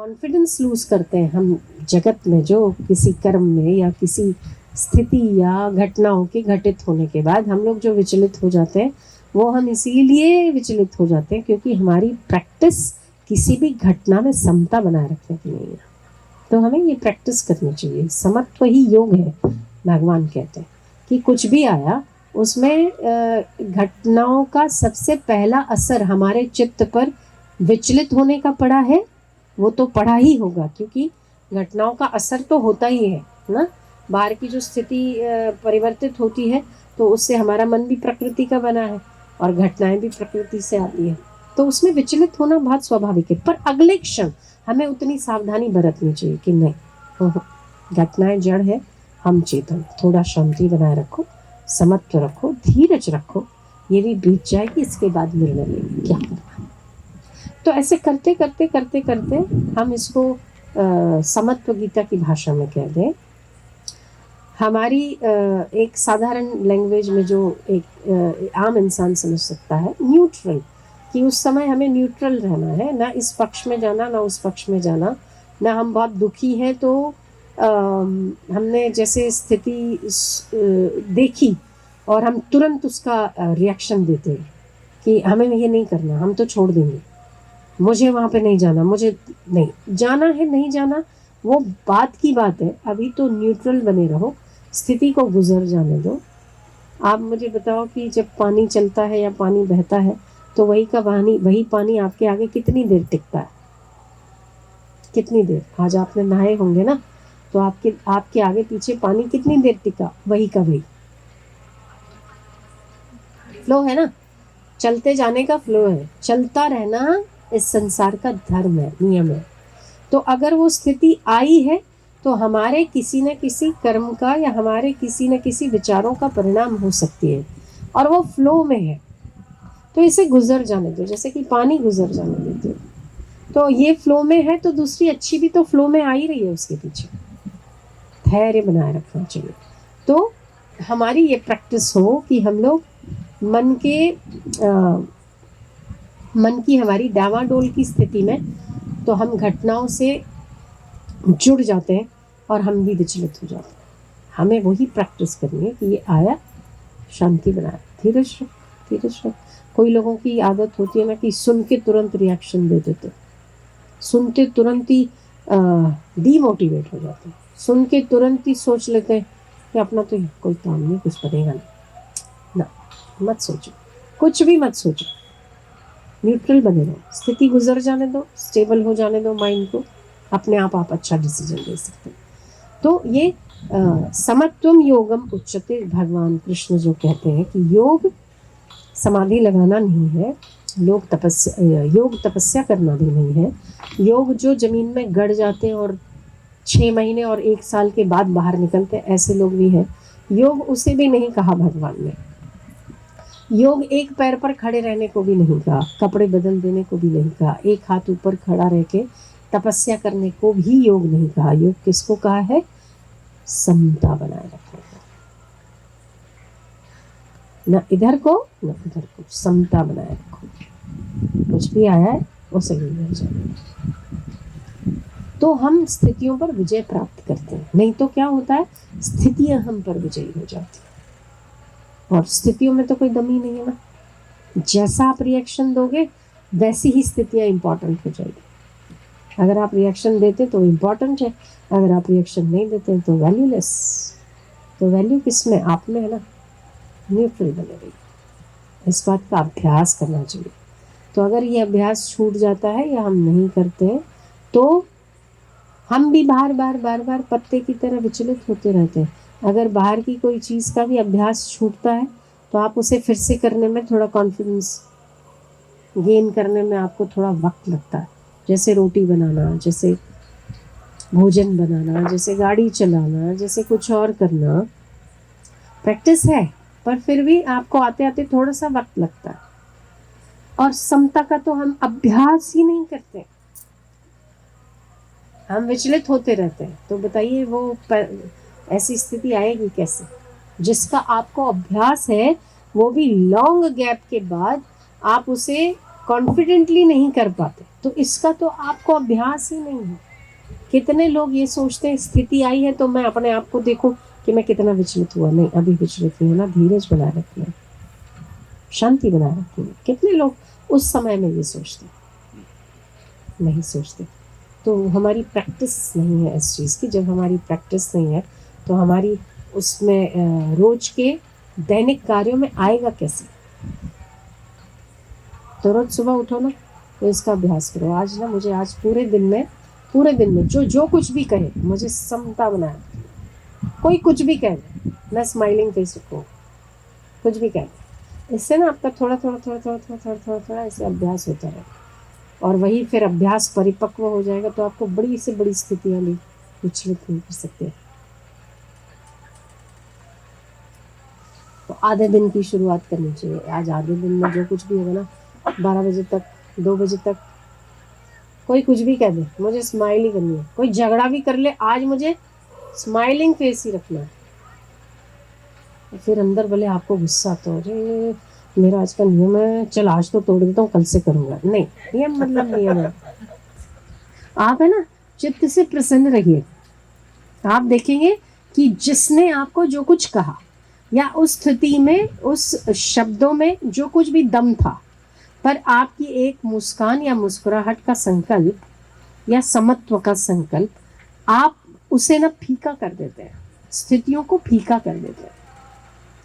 Confidence lose करते हैं हम जगत में, जो किसी कर्म में या किसी स्थिति या घटनाओं के घटित होने के बाद हम लोग जो विचलित हो जाते हैं, वो हम इसीलिए विचलित हो जाते हैं क्योंकि हमारी प्रैक्टिस किसी भी घटना में समता बनाए रखने की नहीं है। तो हमें ये प्रैक्टिस करनी चाहिए। समत्व ही योग है। भगवान कहते हैं कि कुछ भी आया उसमें घटनाओं का सबसे पहला असर हमारे चित्त पर विचलित होने का पड़ा है, वो तो पड़ा ही होगा, क्योंकि घटनाओं का असर तो होता ही है ना। बाहर की जो स्थिति परिवर्तित होती है तो उससे हमारा मन भी प्रकृति का बना है और घटनाएं भी प्रकृति से आती है, तो उसमें विचलित होना बहुत स्वाभाविक है। पर अगले क्षण हमें उतनी सावधानी बरतनी चाहिए कि नहीं, घटनाएं जड़ है, हम चेतन। थोड़ा शांति बनाए रखो, समत्व रखो, धीरज रखो, ये भी बीत जाएगी, इसके बाद निर्णय लेंगे क्या करना। तो ऐसे करते करते करते करते हम इसको समत्व गीता की भाषा में कह दें, हमारी एक साधारण लैंग्वेज में जो एक आम इंसान समझ सकता है, न्यूट्रल, कि उस समय हमें न्यूट्रल रहना है, ना इस पक्ष में जाना ना उस पक्ष में जाना। ना हम बहुत दुखी हैं तो हमने जैसे स्थिति देखी और हम तुरंत उसका रिएक्शन देते हैं कि हमें ये नहीं करना, हम तो छोड़ देंगे, मुझे वहाँ पे नहीं जाना, मुझे नहीं जाना है, नहीं जाना वो बात की बात है। अभी तो न्यूट्रल बने रहो, स्थिति को गुजर जाने दो। आप मुझे बताओ कि जब पानी चलता है या पानी बहता है तो वही पानी आपके आगे कितनी देर टिकता है, कितनी देर। आज आपने नहाए होंगे ना, तो आपके आगे पीछे पानी कितनी देर टिका, वही का वही फ्लो है ना, चलते जाने का फ्लो है, चलता रहना इस संसार का धर्म है, नियम है। तो अगर वो स्थिति आई है तो हमारे किसी न किसी कर्म का या हमारे किसी न किसी विचारों का परिणाम हो सकती है, और वो फ्लो में है, तो इसे गुजर जाने दो, जैसे कि पानी गुजर जाने देते हो। तो ये फ्लो में है तो दूसरी अच्छी भी तो फ्लो में आ ही रही है, उसके पीछे धैर्य बनाए रखना चाहिए। तो हमारी ये प्रैक्टिस हो कि हम लोग मन की हमारी डावाडोल की स्थिति में तो हम घटनाओं से जुड़ जाते हैं और हम भी विचलित हो जाते हैं। हमें वही प्रैक्टिस करनी है कि ये आया, शांति बनाए, धीरज रख, धीरज रख। कोई लोगों की आदत होती है ना कि सुन के तुरंत रिएक्शन दे देते, सुनते तुरंत ही डीमोटिवेट हो जाते हैं, सुन के तुरंत ही सोच लेते हैं कि अपना तो कोई काम नहीं, कुछ बनेगा नहीं। ना, मत सोचो, कुछ भी मत सोचो, न्यूट्रल बने रहो, स्थिति गुजर जाने दो, स्टेबल हो जाने दो माइंड को, अपने आप अच्छा डिसीजन ले सकते हैं। तो ये समत्वम योगम उच्यते, भगवान कृष्ण जो कहते हैं कि योग समाधि लगाना नहीं है, योग तपस्या करना भी नहीं है। योग जो जमीन में गड़ जाते हैं और 6 महीने और 1 साल के बाद बाहर निकलते हैं, ऐसे लोग भी हैं। योग उसे भी नहीं कहा भगवान ने। योग एक पैर पर खड़े रहने को भी नहीं कहा, कपड़े बदल देने को भी नहीं कहा, एक हाथ ऊपर खड़ा रह के तपस्या करने को भी योग नहीं कहा। योग किसको कहा है? समता बनाए रखने को, न इधर को न उधर को, समता बनाए रखो। कुछ भी आया है वो सही हो जाए, तो हम स्थितियों पर विजय प्राप्त करते हैं। नहीं तो क्या होता है, स्थितियां हम पर विजयी हो जाती है, और स्थितियों में तो कोई दम ही नहीं है ना। जैसा आप रिएक्शन दोगे वैसी ही स्थितियां इंपॉर्टेंट हो जाएगी। अगर आप रिएक्शन देते तो इम्पॉर्टेंट है, अगर आप रिएक्शन नहीं देते तो वैल्यूलेस। तो वैल्यू किस में? आप में है ना। न्यूट्रल बने रहिए, इस बात का अभ्यास करना चाहिए। तो अगर ये अभ्यास छूट जाता है या हम नहीं करते हैं तो हम भी बार बार पत्ते की तरह विचलित होते रहते हैं। अगर बाहर की कोई चीज़ का भी अभ्यास छूटता है तो आप उसे फिर से करने में, थोड़ा कॉन्फिडेंस गेन करने में आपको थोड़ा वक्त लगता है। जैसे रोटी बनाना, जैसे भोजन बनाना, जैसे गाड़ी चलाना, जैसे कुछ और करना, प्रैक्टिस है, पर फिर भी आपको आते आते थोड़ा सा वक्त लगता है। और समता का तो हम अभ्यास ही नहीं करते, हम विचलित होते रहते हैं। तो बताइए वो ऐसी स्थिति आएगी कैसे? जिसका आपको अभ्यास है वो भी लॉन्ग गैप के बाद आप उसे कॉन्फिडेंटली नहीं कर पाते, तो इसका तो आपको अभ्यास ही नहीं है। कितने लोग ये सोचते हैं स्थिति आई है तो मैं अपने आप को देखूं कि मैं कितना विचलित हुआ। नहीं, अभी विचलित नहीं होना, धीरज बनाए रखना, शांति बनाए रखनी है। कितने लोग उस समय में ये सोचते नहीं सोचते। तो हमारी प्रैक्टिस नहीं है इस चीज़ की। जब हमारी प्रैक्टिस नहीं है तो हमारी उसमें रोज के दैनिक कार्यों में आएगा कैसे। तो रोज सुबह उठो ना, तो इसका अभ्यास करो। आज ना मुझे आज पूरे दिन में जो कुछ भी कहे मुझे समता बनाए। कोई कुछ भी कह दे, मैं स्माइलिंग फेस रखूँ, कुछ भी कह दे। इससे ना आपका थोड़ा ऐसे अभ्यास होता है, और वही फिर अभ्यास परिपक्व हो जाएगा तो आपको बड़ी से बड़ी स्थितियाँ भी विचलित नहीं कर सकते। तो आधे दिन की शुरुआत करनी चाहिए। आज आधे दिन में जो कुछ भी होगा ना, 12 बजे तक, 2 बजे तक कोई कुछ भी कह दे, मुझे स्माइल ही करनी है। कोई झगड़ा भी कर ले, आज मुझे स्माइलिंग फेस ही रखना है। फिर अंदर भले आपको गुस्सा तो, अरे मेरा आज का नियम है, चल आज तो तोड़ देता हूँ, कल से करूँगा। नहीं, नियम मतलब नियम है। आप है ना चित्त से प्रसन्न रहिए। आप देखेंगे कि जिसने आपको जो कुछ कहा या उस स्थिति में, उस शब्दों में जो कुछ भी दम था, पर आपकी एक मुस्कान या मुस्कुराहट का संकल्प या समत्व का संकल्प, आप उसे ना फीका कर देते हैं, स्थितियों को फीका कर देते हैं।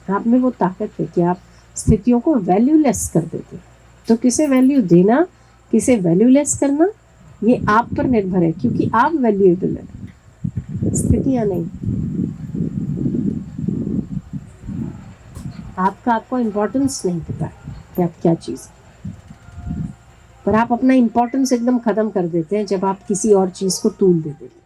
आप में वो ताकत है कि आप स्थितियों को वैल्यूलेस कर देते हैं। तो किसे वैल्यू देना, किसे वैल्यूलेस करना, ये आप पर निर्भर है, क्योंकि आप वैल्यूएबल है, स्थितियां नहीं। आपको इम्पोर्टेंस नहीं पता है कि आप क्या चीज़, पर आप अपना इम्पोर्टेंस एकदम ख़त्म कर देते हैं जब आप किसी और चीज़ को तूल देते हैं।